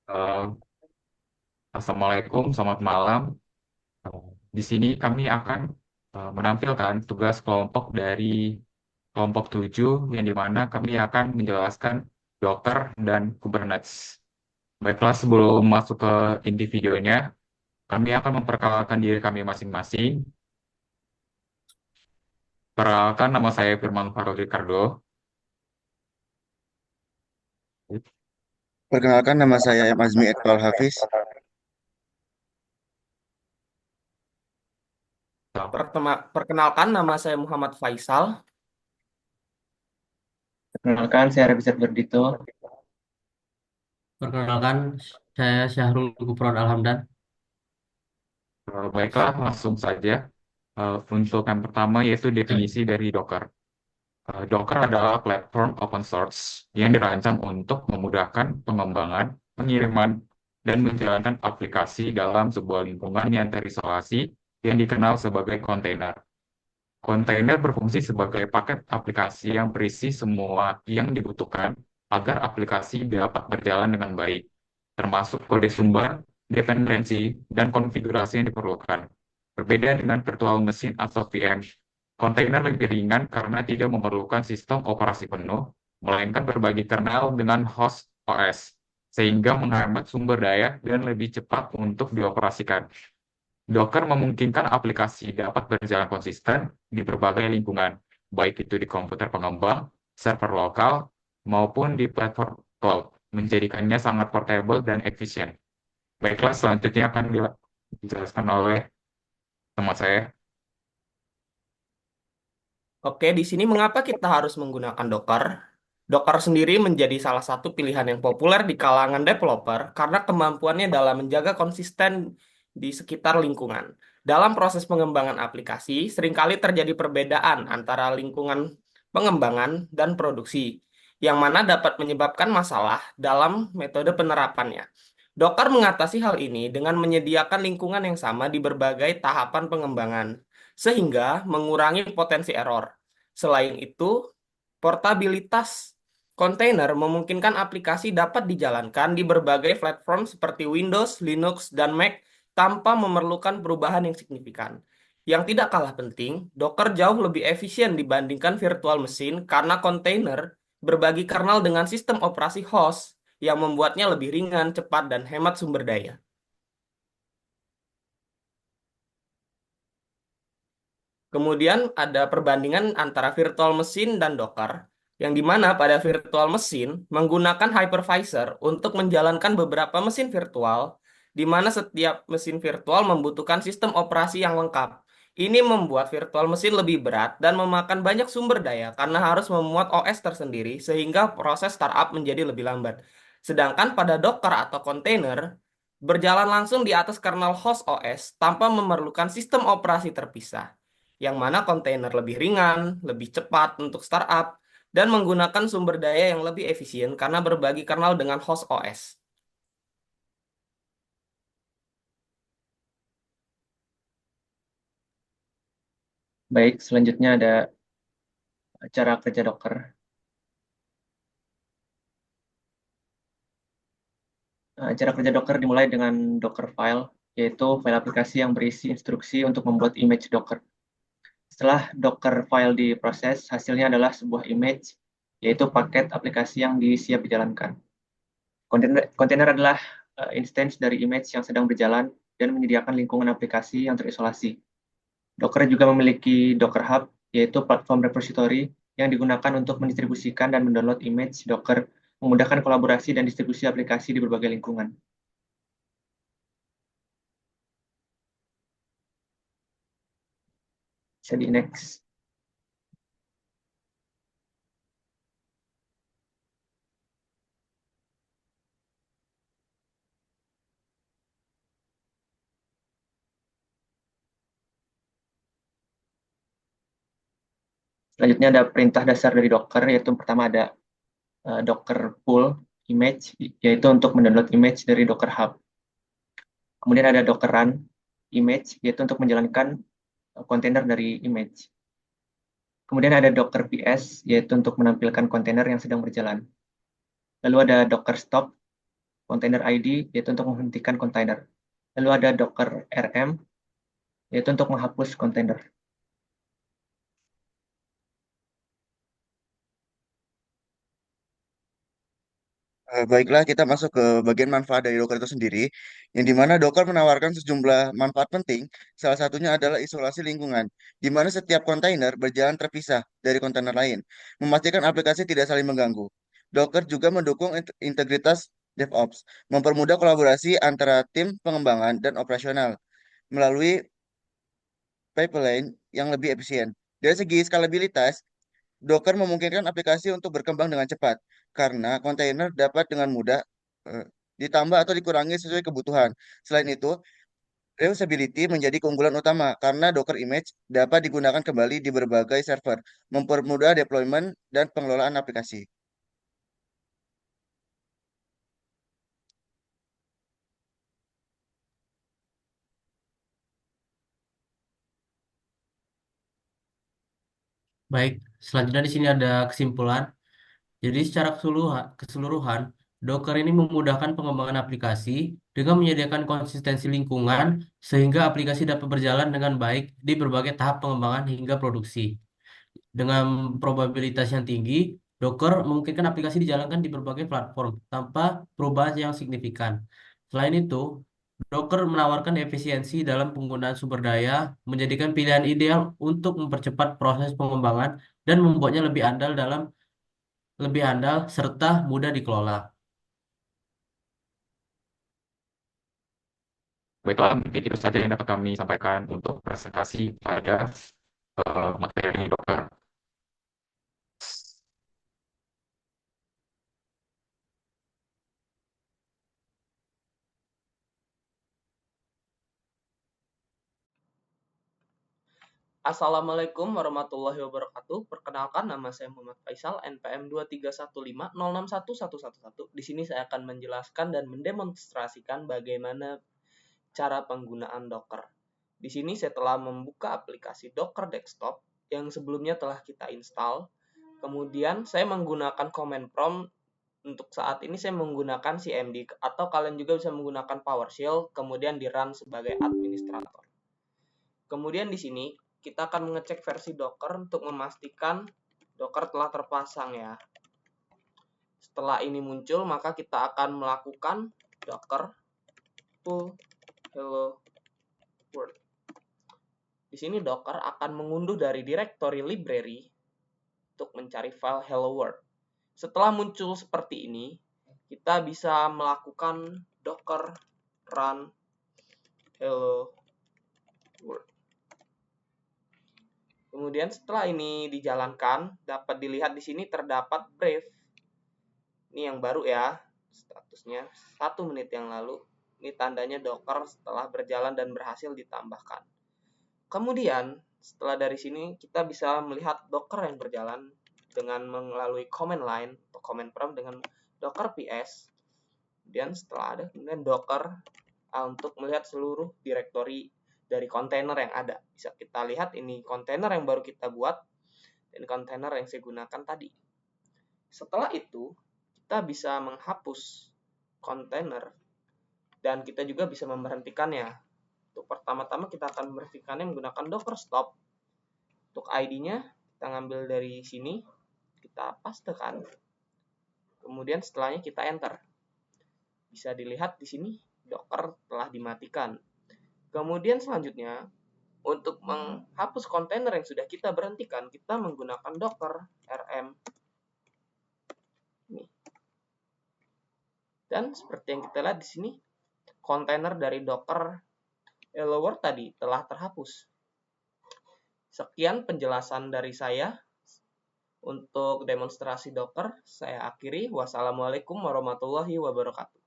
Eh, Assalamualaikum, selamat malam. Eh, Di sini kami akan menampilkan tugas kelompok dari kelompok 7, yang dimana kami akan menjelaskan Docker dan Kubernetes. Baiklah, sebelum masuk ke inti videonya, kami akan memperkenalkan diri kami masing-masing. Perkenalkan, nama saya Firman Farul Ricardo. Perkenalkan nama saya M. Azmi Iqbal Hafiz. Perkenalkan, nama saya Muhammad Faisal. Perkenalkan, saya Rebizat Berdito. Perkenalkan, saya Syahrul Gufron Alhamdan. Baiklah, langsung saja. Untuk yang pertama yaitu definisi dari Docker. Docker adalah platform open source yang dirancang untuk memudahkan pengembangan, pengiriman, dan menjalankan aplikasi dalam sebuah lingkungan yang terisolasi yang dikenal sebagai kontainer. Kontainer berfungsi sebagai paket aplikasi yang berisi semua yang dibutuhkan agar aplikasi dapat berjalan dengan baik, termasuk kode sumber, dependensi, dan konfigurasi yang diperlukan. Berbeda dengan virtual machine atau VM, kontainer lebih ringan karena tidak memerlukan sistem operasi penuh, melainkan berbagi kernel dengan host OS, sehingga menghemat sumber daya dan lebih cepat untuk dioperasikan. Docker memungkinkan aplikasi dapat berjalan konsisten di berbagai lingkungan, baik itu di komputer pengembang, server lokal, maupun di platform cloud, menjadikannya sangat portable dan efisien. Baiklah, selanjutnya akan dijelaskan oleh teman saya. Oke, di sini mengapa kita harus menggunakan Docker? Docker sendiri menjadi salah satu pilihan yang populer di kalangan developer karena kemampuannya dalam menjaga konsisten di sekitar lingkungan. Dalam proses pengembangan aplikasi, seringkali terjadi perbedaan antara lingkungan pengembangan dan produksi, yang mana dapat menyebabkan masalah dalam metode penerapannya. Docker mengatasi hal ini dengan menyediakan lingkungan yang sama di berbagai tahapan pengembangan, sehingga mengurangi potensi error. Selain itu, portabilitas kontainer memungkinkan aplikasi dapat dijalankan di berbagai platform seperti Windows, Linux, dan Mac tanpa memerlukan perubahan yang signifikan. Yang tidak kalah penting, Docker jauh lebih efisien dibandingkan virtual machine karena kontainer berbagi kernel dengan sistem operasi host yang membuatnya lebih ringan, cepat, dan hemat sumber daya. Kemudian ada perbandingan antara virtual machine dan Docker, yang dimana pada virtual machine menggunakan hypervisor untuk menjalankan beberapa mesin virtual, di mana setiap mesin virtual membutuhkan sistem operasi yang lengkap. Ini membuat virtual machine lebih berat dan memakan banyak sumber daya karena harus memuat OS tersendiri sehingga proses startup menjadi lebih lambat. Sedangkan pada Docker atau container, berjalan langsung di atas kernel host OS tanpa memerlukan sistem operasi terpisah, yang mana kontainer lebih ringan, lebih cepat untuk startup, dan menggunakan sumber daya yang lebih efisien karena berbagi kernel dengan host OS. Baik, selanjutnya ada cara kerja Docker. Cara kerja Docker dimulai dengan Docker file, yaitu file aplikasi yang berisi instruksi untuk membuat image Docker. Setelah Docker file diproses, hasilnya adalah sebuah image, yaitu paket aplikasi yang siap dijalankan. Kontainer adalah instance dari image yang sedang berjalan dan menyediakan lingkungan aplikasi yang terisolasi. Docker juga memiliki Docker Hub, yaitu platform repository yang digunakan untuk mendistribusikan dan mendownload image Docker, memudahkan kolaborasi dan distribusi aplikasi di berbagai lingkungan. Bisa di next. Selanjutnya ada perintah dasar dari Docker, yaitu pertama ada Docker pull image, yaitu untuk mendownload image dari Docker Hub. Kemudian ada Docker run image, yaitu untuk menjalankan kontainer dari image. Kemudian ada Docker PS, yaitu untuk menampilkan kontainer yang sedang berjalan. Lalu ada Docker stop, container ID, yaitu untuk menghentikan kontainer. Lalu ada Docker RM, yaitu untuk menghapus kontainer. Baiklah, kita masuk ke bagian manfaat dari Docker itu sendiri, yang dimana Docker menawarkan sejumlah manfaat penting. Salah satunya adalah isolasi lingkungan, di mana setiap kontainer berjalan terpisah dari kontainer lain, memastikan aplikasi tidak saling mengganggu. Docker juga mendukung integritas DevOps, mempermudah kolaborasi antara tim pengembangan dan operasional melalui pipeline yang lebih efisien. Dari segi skalabilitas, Docker memungkinkan aplikasi untuk berkembang dengan cepat karena kontainer dapat dengan mudah eh, ditambah atau dikurangi sesuai kebutuhan. Selain itu, reusability menjadi keunggulan utama karena Docker image dapat digunakan kembali di berbagai server, mempermudah deployment dan pengelolaan aplikasi. Baik, selanjutnya di sini ada kesimpulan. Jadi secara keseluruhan, Docker ini memudahkan pengembangan aplikasi dengan menyediakan konsistensi lingkungan sehingga aplikasi dapat berjalan dengan baik di berbagai tahap pengembangan hingga produksi. Dengan probabilitas yang tinggi, Docker memungkinkan aplikasi dijalankan di berbagai platform tanpa perubahan yang signifikan. Selain itu, Docker menawarkan efisiensi dalam penggunaan sumber daya, menjadikan pilihan ideal untuk mempercepat proses pengembangan dan membuatnya lebih andal serta mudah dikelola. Baiklah, mungkin itu saja yang dapat kami sampaikan untuk presentasi pada materi Docker. Assalamualaikum warahmatullahi wabarakatuh. Perkenalkan, nama saya Muhammad Faisal, NPM 231506111. Di sini saya akan menjelaskan dan mendemonstrasikan bagaimana cara penggunaan Docker. Di sini saya telah membuka aplikasi Docker Desktop yang sebelumnya telah kita install. Kemudian saya menggunakan command prompt. Untuk saat ini saya menggunakan CMD atau kalian juga bisa menggunakan PowerShell, kemudian di run sebagai administrator. Kemudian di sini kita akan mengecek versi Docker untuk memastikan Docker telah terpasang ya. Setelah ini muncul, maka kita akan melakukan Docker pull hello world. Di sini Docker akan mengunduh dari directory library untuk mencari file hello world. Setelah muncul seperti ini, kita bisa melakukan Docker run hello world. Kemudian setelah ini dijalankan, dapat dilihat di sini terdapat brief. Ini yang baru ya, statusnya 1 menit yang lalu. Ini tandanya Docker setelah berjalan dan berhasil ditambahkan. Kemudian setelah dari sini kita bisa melihat Docker yang berjalan dengan melalui command line atau command prompt dengan Docker ps. Kemudian setelah ada kemudian Docker untuk melihat seluruh direktori dari kontainer yang ada. Bisa kita lihat ini kontainer yang baru kita buat dan kontainer yang saya gunakan tadi. Setelah itu, kita bisa menghapus kontainer dan kita juga bisa memberhentikannya. Untuk pertama-tama kita akan memberhentikannya menggunakan Docker stop. Untuk ID-nya kita ngambil dari sini, kita pastekan. Kemudian setelahnya kita enter. Bisa dilihat di sini Docker telah dimatikan. Kemudian selanjutnya, untuk menghapus kontainer yang sudah kita berhentikan, kita menggunakan Docker RM. Nih. Dan seperti yang kita lihat di sini, kontainer dari Docker Hello World tadi telah terhapus. Sekian penjelasan dari saya untuk demonstrasi Docker. Saya akhiri. Wassalamualaikum warahmatullahi wabarakatuh.